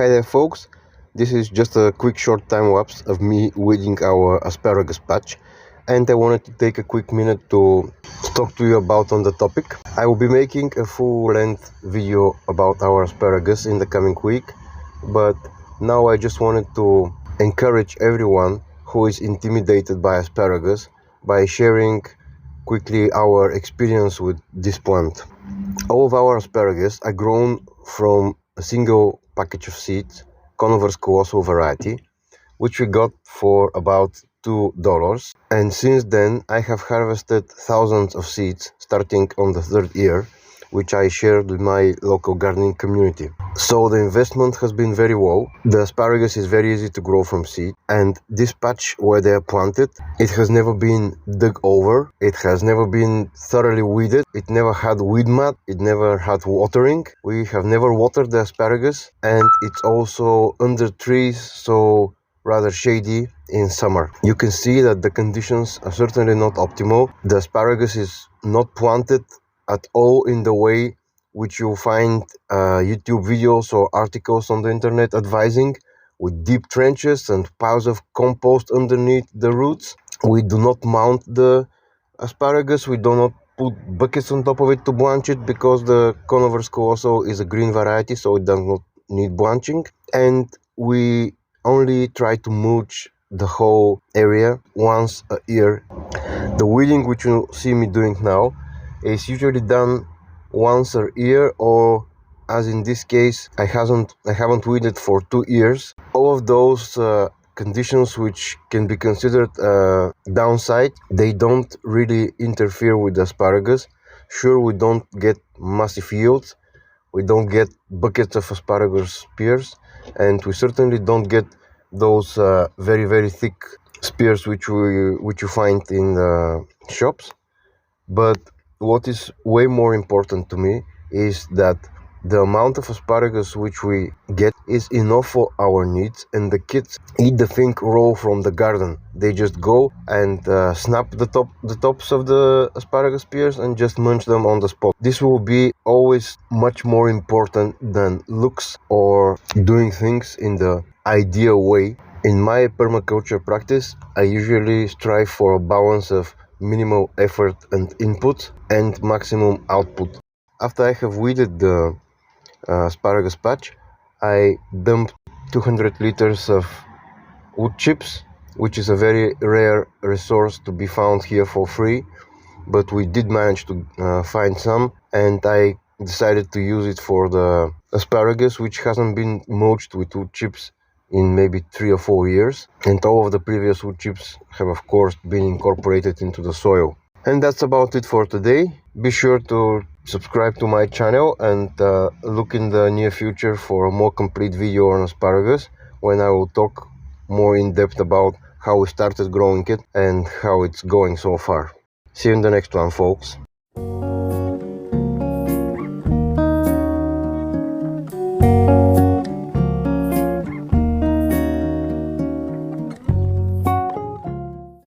Hi there folks, this is just a quick short time lapse of me weeding our asparagus patch, and I wanted to take a quick minute to talk to you about on the topic. I will be making a full-length video about our asparagus in the coming week, but now I just wanted to encourage everyone who is intimidated by asparagus by sharing quickly our experience with this plant. All of our asparagus are grown from a single package of seeds, Conover's colossal variety, which we got for about $2. And since then, I have harvested thousands of seeds, starting on the third year, which I shared with my local gardening community. So the investment has been very low. The asparagus is very easy to grow from seed, and this patch where they are planted, it has never been dug over, it has never been thoroughly weeded, it never had weed mat, it never had watering. We have never watered the asparagus, and it's also under trees, so rather shady in summer. You can see that the conditions are certainly not optimal. The asparagus is not planted at all in the way which you'll find YouTube videos or articles on the internet advising, with deep trenches and piles of compost underneath the roots. We do not mount the asparagus, we do not put buckets on top of it to blanch it, because the Conover's colossal is a green variety, so it does not need blanching, and we only try to mulch the whole area once a year. The weeding which you see me doing now is usually done once a year, or as in this case, I haven't weeded for 2 years. All of those conditions which can be considered a downside, they don't really interfere with the asparagus. Sure, we don't get massive yields, we don't get buckets of asparagus spears, and we certainly don't get those very thick spears which you find in the shops. But what is way more important to me is that the amount of asparagus which we get is enough for our needs, and the kids eat the thing raw from the garden. They just go and snap the tops of the asparagus spears and just munch them on the spot. This will be always much more important than looks or doing things in the ideal way. In my permaculture practice, I usually strive for a balance of minimal effort and input and maximum output. After I have weeded the asparagus patch, I dumped 200 liters of wood chips, which is a very rare resource to be found here for free, but we did manage to find some, and I decided to use it for the asparagus, which hasn't been mulched with wood chips in maybe 3 or 4 years, and all of the previous wood chips have of course been incorporated into the soil. And that's about it for today. Be sure to subscribe to my channel and look in the near future for a more complete video on asparagus, when I will talk more in depth about how we started growing it and how it's going so far. See you in the next one, folks.